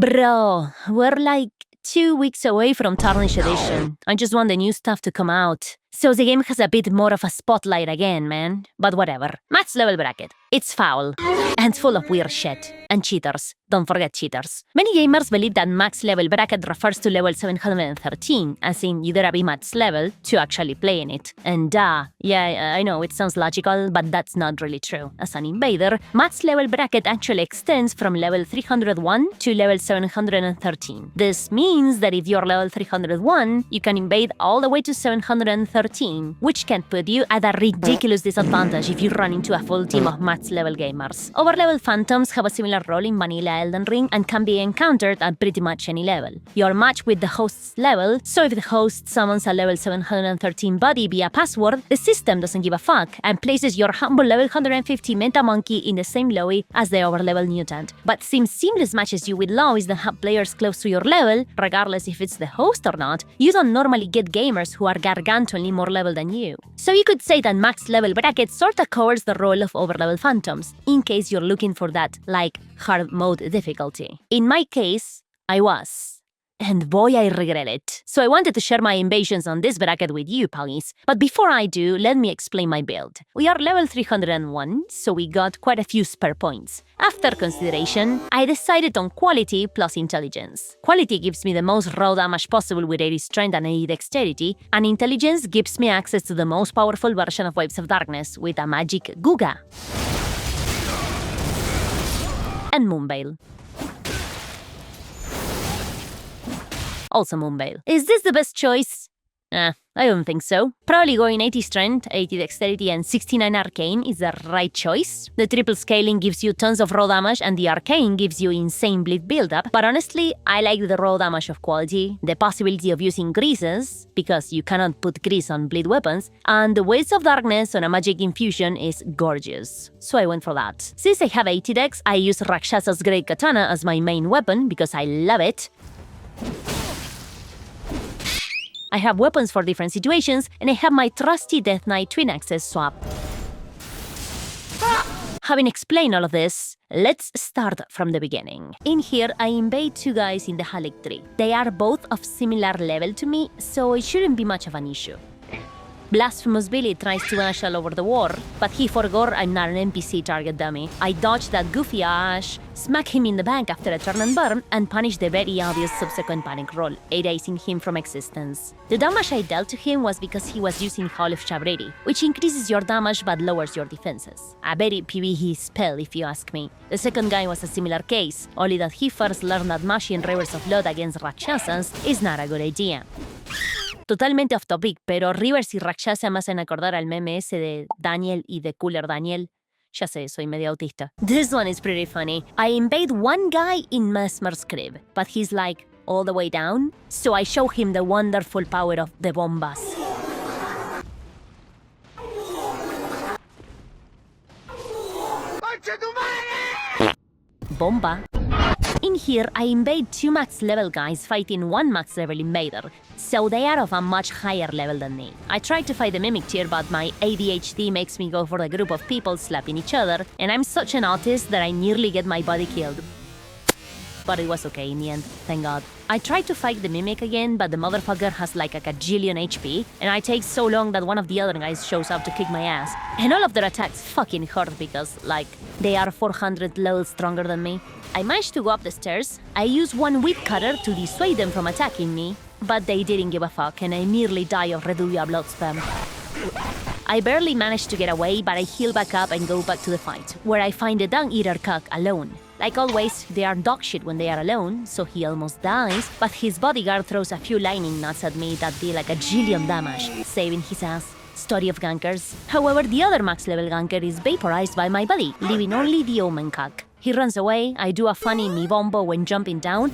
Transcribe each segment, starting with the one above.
Bro, we're like 2 weeks away from Tarnish Edition. I just want the new stuff to come out. So the game has a bit more of a spotlight again, man. But whatever. Max level bracket. It's foul. And full of weird shit. And cheaters. Don't forget cheaters. Many gamers believe that max level bracket refers to level 713, as in you gotta be max level to actually play in it. And yeah, I know it sounds logical, but that's not really true. As an invader, max level bracket actually extends from level 301 to level 713. This means that if you're level 301, you can invade all the way to 713, which can put you at a ridiculous disadvantage if you run into a full team of max level gamers. Overlevel phantoms have a similar role in vanilla Elden Ring and can be encountered at pretty much any level. You're matched with the host's level, so if the host summons a level 713 body via password, the system doesn't give a fuck and places your humble level 150 meta monkey in the same lobby as the overlevel mutant. But since Seamless matches you with lobbies that have players close to your level, regardless if it's the host or not, you don't normally get gamers who are gargantuanly more level than you. So you could say that max level bracket sorta covers the role of overlevel phantoms, in case you're looking for that, like, hard mode difficulty. In my case, I was. And boy, I regret it. So I wanted to share my invasions on this bracket with you, pals. But before I do, let me explain my build. We are level 301, so we got quite a few spare points. After consideration, I decided on quality plus intelligence. Quality gives me the most raw damage possible with 80 strength and 80 dexterity, and intelligence gives me access to the most powerful version of Waves of Darkness with a magic Guga. And Moonveil. Also Moonveil. Is this the best choice? I don't think so. Probably going 80 strength, 80 dexterity, and 69 arcane is the right choice. The triple scaling gives you tons of raw damage, and the arcane gives you insane bleed buildup. But honestly, I like the raw damage of quality, the possibility of using greases, because you cannot put grease on bleed weapons, and the Waves of Darkness on a magic infusion is gorgeous. So I went for that. Since I have 80 dex, I use Rakshasa's Great Katana as my main weapon because I love it. I have weapons for different situations, and I have my trusty Death Knight Twin Axes swap. Having explained all of this, let's start from the beginning. In here, I invade two guys in the Halic tree. They are both of similar level to me, so it shouldn't be much of an issue. Blasphemous Billy tries to vanish all over the war, but he forgot I'm not an NPC target dummy. I dodge that goofy ash, smack him in the back after a turn and burn, and punish the very obvious subsequent panic roll, erasing him from existence. The damage I dealt to him was because he was using Howl of Shabriri, which increases your damage but lowers your defenses. A very PvE spell if you ask me. The second guy was a similar case, only that he first learned that mashing Rivers of Blood against Rakshasas is not a good idea. Totalmente off topic, pero Rivers y Rakshasa me hacen acordar al meme ese de Daniel y de Cooler Daniel. Ya sé, soy medio autista. This one is pretty funny. I invade one guy in Mesmer's crib, but he's like all the way down, so I show him the wonderful power of the bombas. Bomba. In here, I invade two max level guys fighting one max level invader, so they are of a much higher level than me. I tried to fight the mimic tier, but my ADHD makes me go for the group of people slapping each other, and I'm such an autist that I nearly get my body killed. But it was okay in the end, thank God. I tried to fight the mimic again, but the motherfucker has like a gajillion HP, and I take so long that one of the other guys shows up to kick my ass. And all of their attacks fucking hurt because, like, they are 400 levels stronger than me. I managed to go up the stairs. I used one whip cutter to dissuade them from attacking me, but they didn't give a fuck, and I nearly die of Reduia blood spam. I barely managed to get away, but I heal back up and go back to the fight, where I find the Dung Eater cuck alone. Like always, they are dog shit when they are alone, so he almost dies, but his bodyguard throws a few lightning nuts at me that deal like a jillion damage, saving his ass. Story of gankers. However, the other max level ganker is vaporized by my buddy, leaving only the Omen cuck. He runs away, I do a funny mi bombo when jumping down,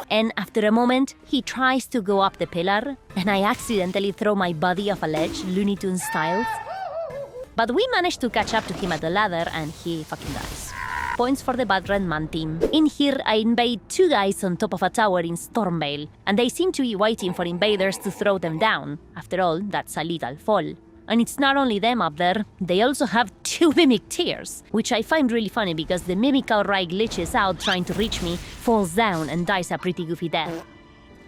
and after a moment, he tries to go up the pillar, and I accidentally throw my body off a ledge, Looney Tunes style. But we managed to catch up to him at the ladder, and he fucking dies. Points for the Bad Red Man team. In here, I invade two guys on top of a tower in Stormvale, and they seem to be waiting for invaders to throw them down. After all, that's a lethal fall. And it's not only them up there, they also have 2 mimic tiers, which I find really funny because the mimic outright glitches out trying to reach me, falls down, and dies a pretty goofy death.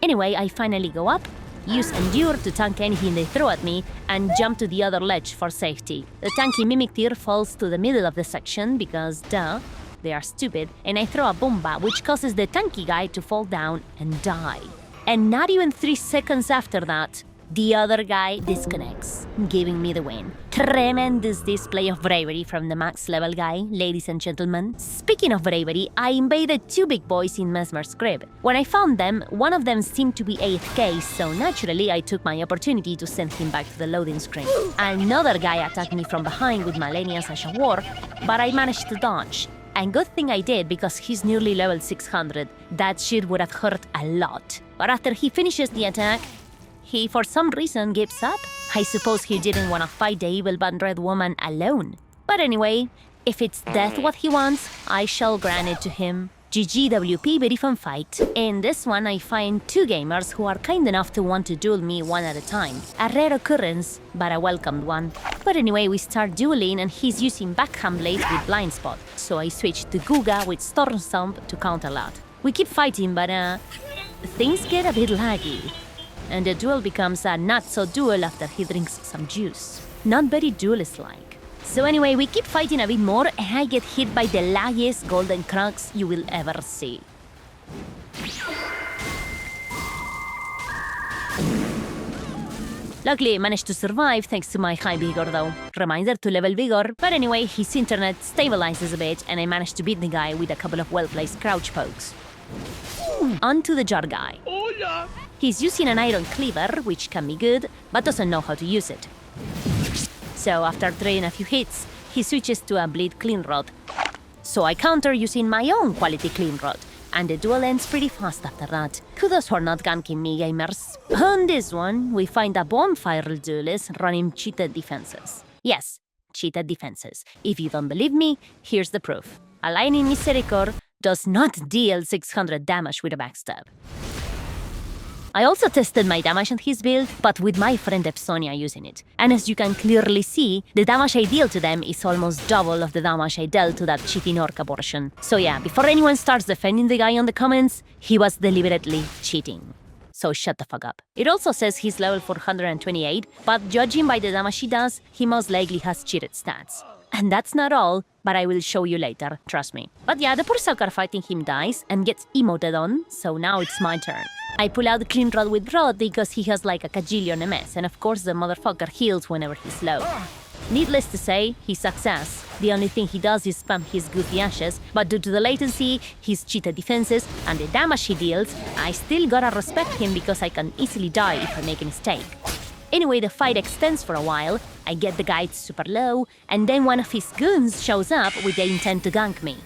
Anyway, I finally go up, use Endure to tank anything they throw at me, and jump to the other ledge for safety. The tanky mimic tier falls to the middle of the section because, duh, they are stupid, and I throw a bomba, which causes the tanky guy to fall down and die. And not even 3 seconds after that, the other guy disconnects, giving me the win. Tremendous display of bravery from the max level guy, ladies and gentlemen. Speaking of bravery, I invaded 2 big boys in Mesmer's crib. When I found them, one of them seemed to be AFK, so naturally I took my opportunity to send him back to the loading screen. Another guy attacked me from behind with Malenia's Asha War, but I managed to dodge. And good thing I did because he's nearly level 600. That shit would have hurt a lot. But after he finishes the attack, he for some reason gives up. I suppose he didn't want to fight the evil bandred woman alone. But anyway, if it's death what he wants, I shall grant it to him. GGWP, very fun fight. In this one, I find 2 gamers who are kind enough to want to duel me one at a time. A rare occurrence, but a welcomed one. But anyway, we start dueling and he's using backhand blades with blind spot. So I switch to Guga with Storm Stomp to counter that. We keep fighting, but things get a bit laggy. And the duel becomes a not-so-duel after he drinks some juice. Not very duelist-like. So anyway, we keep fighting a bit more, and I get hit by the laggiest golden crux you will ever see. Luckily, I managed to survive thanks to my high vigor though. Reminder to level vigor, but anyway, his internet stabilizes a bit, and I managed to beat the guy with a couple of well-placed crouch pokes. On to the jar guy. Oh, yeah. He's using an iron cleaver, which can be good, but doesn't know how to use it. So after throwing a few hits, he switches to a bleed clean rod. So I counter using my own quality clean rod, and the duel ends pretty fast after that. Kudos for not ganking me, gamers. On this one, we find a bonfire duelist running cheated defenses. Yes, cheated defenses. If you don't believe me, here's the proof. Aligning Misericord does not deal 600 damage with a backstab. I also tested my damage on his build, but with my friend Epsonia using it. And as you can clearly see, the damage I deal to them is almost double of the damage I dealt to that cheating orc abortion. So yeah, before anyone starts defending the guy on the comments, he was deliberately cheating. So shut the fuck up. It also says he's level 428, but judging by the damage he does, he most likely has cheated stats. And that's not all, but I will show you later, trust me. But yeah, the poor sucker fighting him dies and gets emoted on, so now it's my turn. I pull out Clean Rod with Rod because he has like a kajillion MS, and of course the motherfucker heals whenever he's low. Needless to say, he sucks ass. The only thing he does is spam his goofy ashes, but due to the latency, his cheated defenses, and the damage he deals, I still gotta respect him because I can easily die if I make a mistake. Anyway, the fight extends for a while, I get the guy super low, and then one of his goons shows up with the intent to gank me.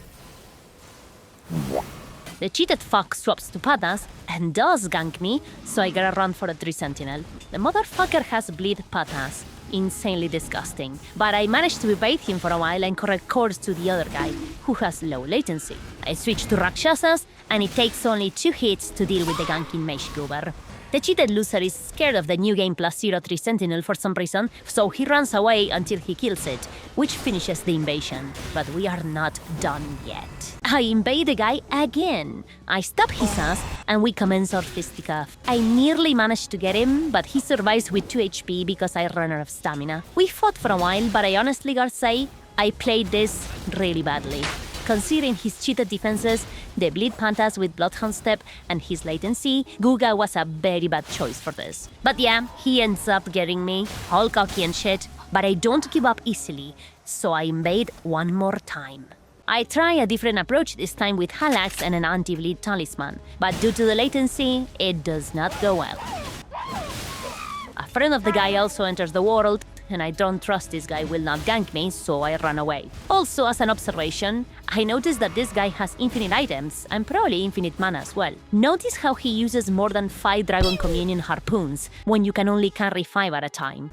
The cheated fuck swaps to patas and does gank me, so I gotta run for a 3 sentinel. The motherfucker has bleed patas. Insanely disgusting. But I managed to evade him for a while and correct course to the other guy, who has low latency. I switch to Rakshasas, and it takes only 2 hits to deal with the ganking mage goober. The cheated loser is scared of the new game plus 0-3 sentinel for some reason, so he runs away until he kills it, which finishes the invasion. But we are not done yet. I invade the guy again. I stab his ass, and we commence our fisticuff. I nearly managed to get him, but he survives with 2 HP because I ran out of stamina. We fought for a while, but I honestly gotta say, I played this really badly. Considering his cheated defenses, the bleed pantas with Bloodhound Step, and his latency, Guga was a very bad choice for this. But yeah, he ends up getting me, all cocky and shit, but I don't give up easily, so I invade one more time. I try a different approach this time with Halax and an anti-bleed talisman, but due to the latency, it does not go well. A friend of the guy also enters the world, and I don't trust this guy will not gank me, so I run away. Also, as an observation, I noticed that this guy has infinite items, and probably infinite mana as well. Notice how he uses more than 5 Dragon Communion harpoons, when you can only carry 5 at a time.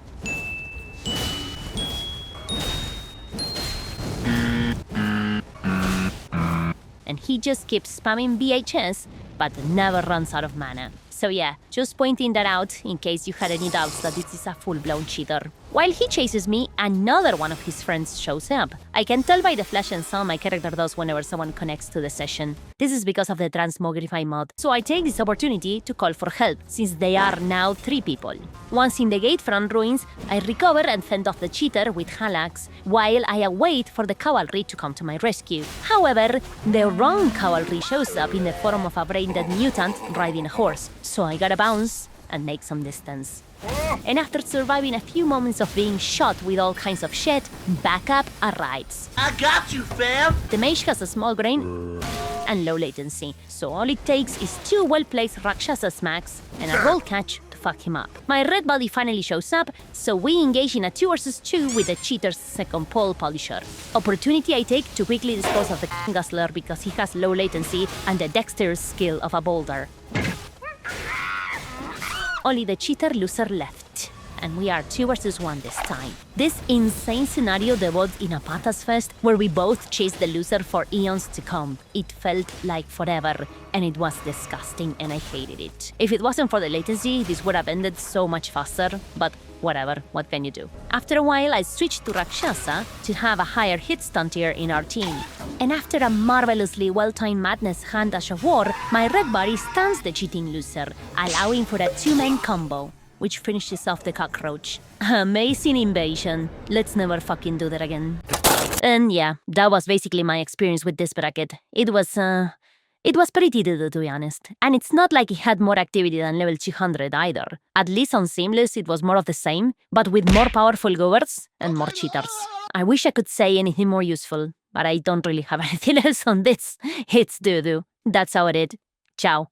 And he just keeps spamming BHS, but never runs out of mana. So yeah, just pointing that out in case you had any doubts that this is a full-blown cheater. While he chases me, another one of his friends shows up. I can tell by the flash and sound my character does whenever someone connects to the session. This is because of the Transmogrify mod, so I take this opportunity to call for help, since they are now 3 people. Once in the gatefront ruins, I recover and fend off the cheater with Halax, while I await for the cavalry to come to my rescue. However, the wrong cavalry shows up in the form of a brain-dead mutant riding a horse, so I gotta bounce and make some distance. And after surviving a few moments of being shot with all kinds of shit, backup arrives. I got you, fam! The mage has a small brain and low latency, so all it takes is 2 well-placed Rakshasa smacks and a roll catch to fuck him up. My red body finally shows up, so we engage in a 2 vs 2 with the cheater's second pole polisher. Opportunity I take to quickly dispose of the Guzzler because he has low latency and the dexterous skill of a boulder. Only the cheater loser left, and we are 2 vs 1 this time. This insane scenario devolved in a patas fest where we both chased the loser for eons to come. It felt like forever, and it was disgusting and I hated it. If it wasn't for the latency, this would have ended so much faster, but whatever, what can you do? After a while, I switched to Rakshasa to have a higher hit stun tier in our team. And after a marvelously well-timed madness hand dash of war, my red body stuns the cheating loser, allowing for a 2-man combo, which finishes off the cockroach. Amazing invasion. Let's never fucking do that again. And yeah, that was basically my experience with this bracket. It was pretty doo-doo, to be honest. And it's not like it had more activity than level 200 either. At least on Seamless it was more of the same, but with more powerful goers and more cheaters. I wish I could say anything more useful, but I don't really have anything else on this. It's doo-doo. That's how it is. Ciao.